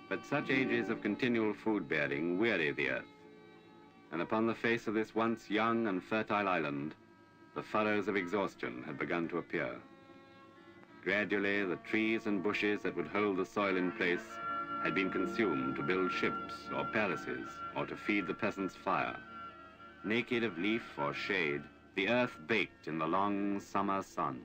But such ages of continual food-bearing weary the earth, and upon the face of this once young and fertile island, the furrows of exhaustion had begun to appear. Gradually, the trees and bushes that would hold the soil in place had been consumed to build ships or palaces or to feed the peasants' fire. Naked of leaf or shade, the earth baked in the long summer sun.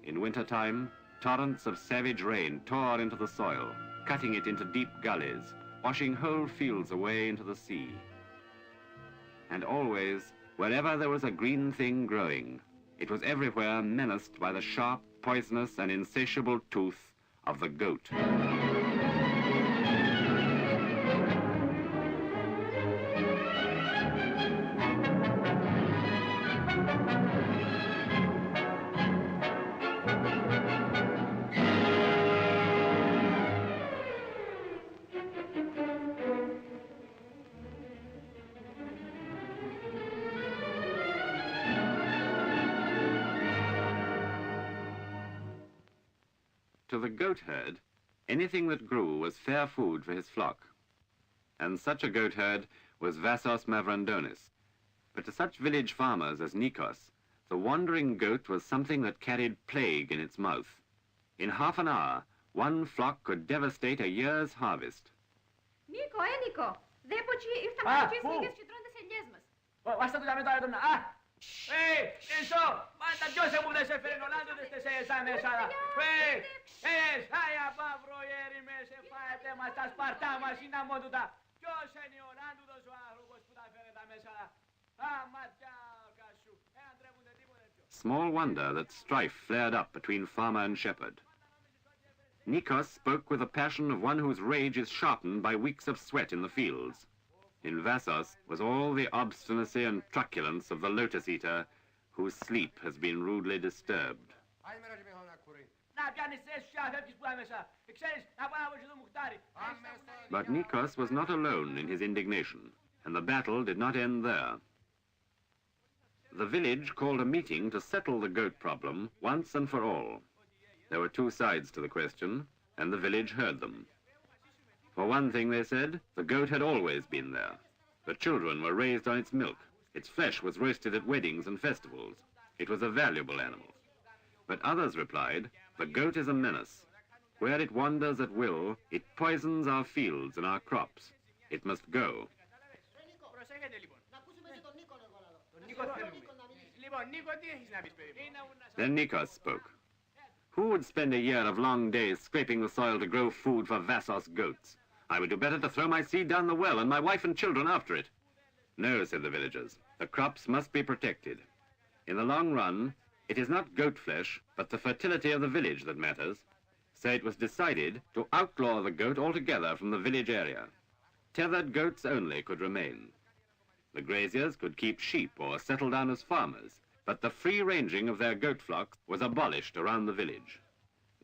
In wintertime, torrents of savage rain tore into the soil, cutting it into deep gullies, washing whole fields away into the sea. And always, wherever there was a green thing growing, it was everywhere menaced by the sharp, poisonous, and insatiable tooth of the goat. To the goat herd, anything that grew was fair food for his flock. And such a goat herd was Vassos Mavrandonis. But to such village farmers as Nikos, the wandering goat was something that carried plague in its mouth. In half an hour, one flock could devastate a year's harvest. Νίκο, Νίκο, δέποτσι ήρθαν κάποιες νίκες και τρώνε τις ελιές μας. Βάστα του για μετά τον... Ενσώ, μάντα ποιος έμουνες έφερε Ολλάνδοντες τεσσές άμεσα. Άια παύρο έρημες, εφάετε μας τα σπαρτά μας, είναι αμόντουτα. Ποιος είναι ο Ολλάνδουδος ο άνθρωπος που τα φέρε τα μέσα. Ματιά κασού, αντρέπονται τίποτε πιο. Small wonder that strife flared up between farmer and shepherd. Nikos spoke with the passion of one whose rage is sharpened by weeks of sweat in the fields. In Vassos was all the obstinacy and truculence of the lotus eater whose sleep has been rudely disturbed. But Nikos was not alone in his indignation, and the battle did not end there. The village called a meeting to settle the goat problem once and for all. There were two sides to the question, and the village heard them. For one thing, they said, the goat had always been there. The children were raised on its milk. Its flesh was roasted at weddings and festivals. It was a valuable animal. But others replied, the goat is a menace. Where it wanders at will, it poisons our fields and our crops. It must go. Then Nikos spoke. Who would spend a year of long days scraping the soil to grow food for Vassos goats? I would do better to throw my seed down the well and my wife and children after it. No, said the villagers, the crops must be protected. In the long run, it is not goat flesh, but the fertility of the village that matters. So it was decided to outlaw the goat altogether from the village area. Tethered goats only could remain. The graziers could keep sheep or settle down as farmers, but the free ranging of their goat flocks was abolished around the village.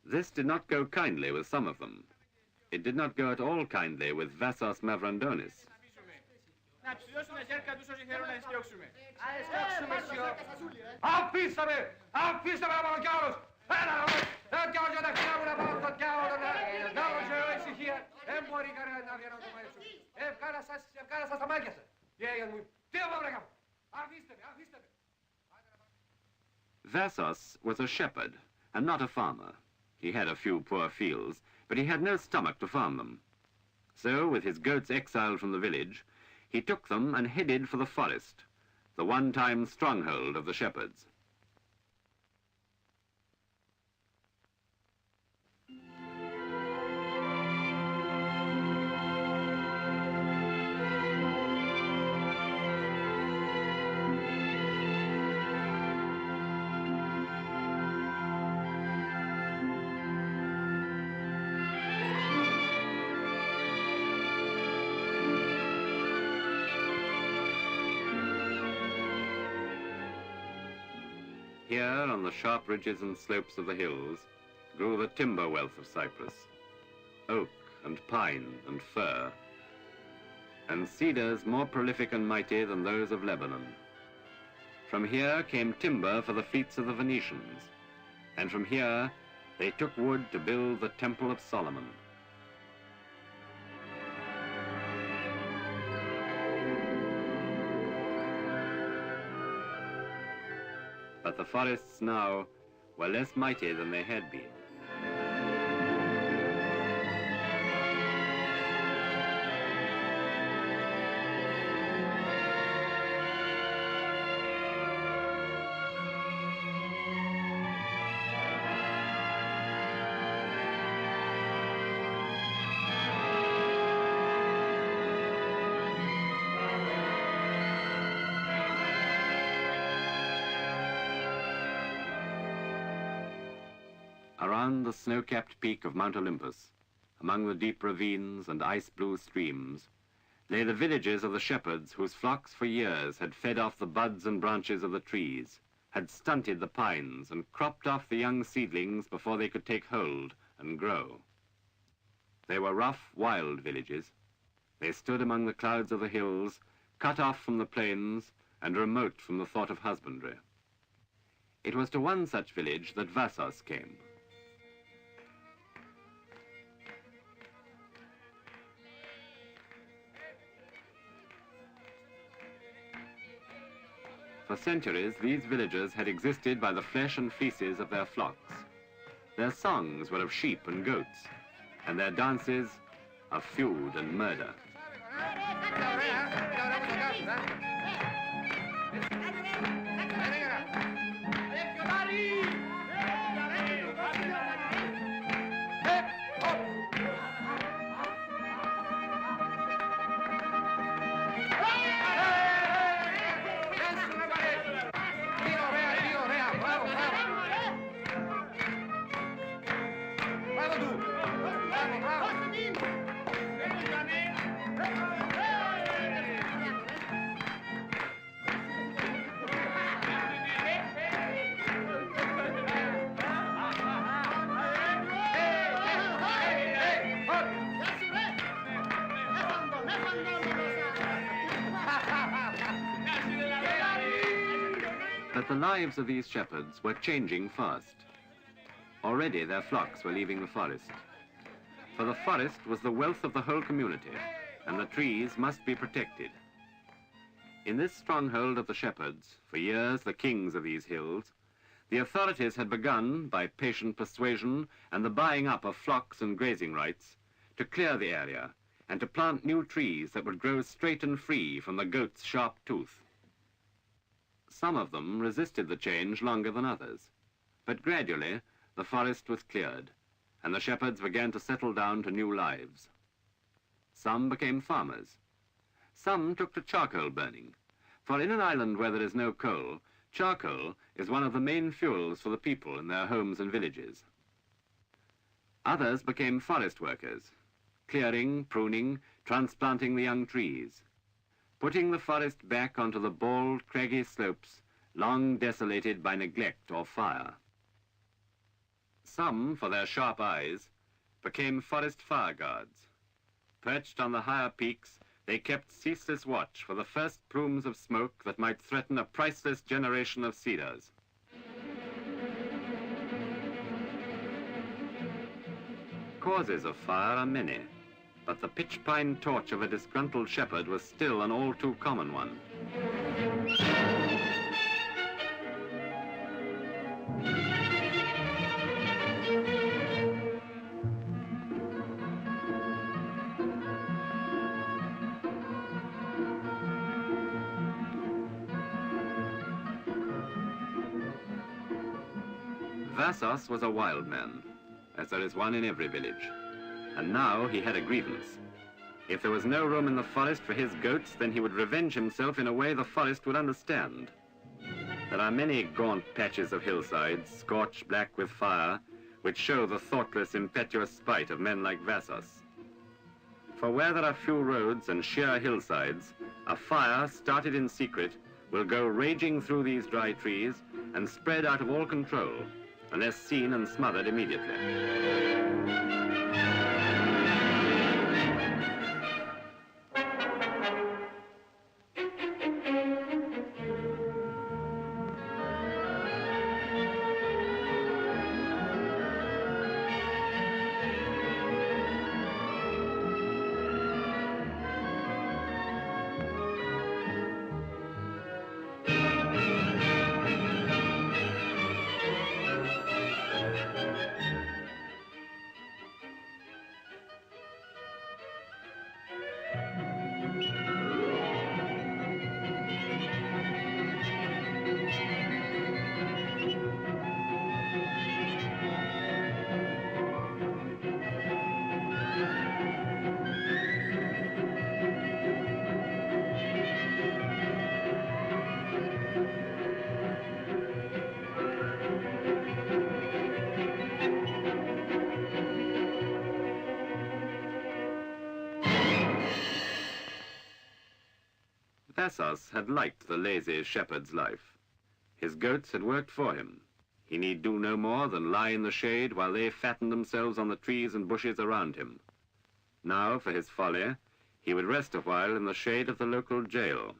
This did not go kindly with some of them. It did not go at all kindly with Vassos Mavrandonis. Vassos was a shepherd and not a farmer. He had a few poor fields, but he had no stomach to farm them. So, with his goats exiled from the village, he took them and headed for the forest, the one-time stronghold of the shepherds. Here, on the sharp ridges and slopes of the hills, grew the timber wealth of Cyprus, oak and pine and fir, and cedars more prolific and mighty than those of Lebanon. From here came timber for the fleets of the Venetians, and from here they took wood to build the Temple of Solomon. But the forests now were less mighty than they had been. Around the snow-capped peak of Mount Olympus, among the deep ravines and ice-blue streams, lay the villages of the shepherds whose flocks for years had fed off the buds and branches of the trees, had stunted the pines and cropped off the young seedlings before they could take hold and grow. They were rough, wild villages. They stood among the clouds of the hills, cut off from the plains and remote from the thought of husbandry. It was to one such village that Vassos came. For centuries, these villagers had existed by the flesh and fleeces of their flocks. Their songs were of sheep and goats, and their dances of feud and murder. But the lives of these shepherds were changing fast. Already their flocks were leaving the forest. For the forest was the wealth of the whole community, and the trees must be protected. In this stronghold of the shepherds, for years the kings of these hills, the authorities had begun, by patient persuasion and the buying up of flocks and grazing rights, to clear the area and to plant new trees that would grow straight and free from the goat's sharp tooth. Some of them resisted the change longer than others, but gradually the forest was cleared, and the shepherds began to settle down to new lives. Some became farmers. Some took to charcoal burning, for in an island where there is no coal, charcoal is one of the main fuels for the people in their homes and villages. Others became forest workers, clearing, pruning, transplanting the young trees, putting the forest back onto the bald, craggy slopes long desolated by neglect or fire. Some, for their sharp eyes, became forest fire guards. Perched on the higher peaks, they kept ceaseless watch for the first plumes of smoke that might threaten a priceless generation of cedars. Causes of fire are many, but the pitch pine torch of a disgruntled shepherd was still an all too common one. Vassos was a wild man, as there is one in every village. And now he had a grievance. If there was no room in the forest for his goats, then he would revenge himself in a way the forest would understand. There are many gaunt patches of hillsides, scorched black with fire, which show the thoughtless, impetuous spite of men like Vassos. For where there are few roads and sheer hillsides, a fire started in secret will go raging through these dry trees and spread out of all control, unless seen and smothered immediately. Thassos had liked the lazy shepherd's life. His goats had worked for him. He need do no more than lie in the shade while they fattened themselves on the trees and bushes around him. Now, for his folly, he would rest a while in the shade of the local jail.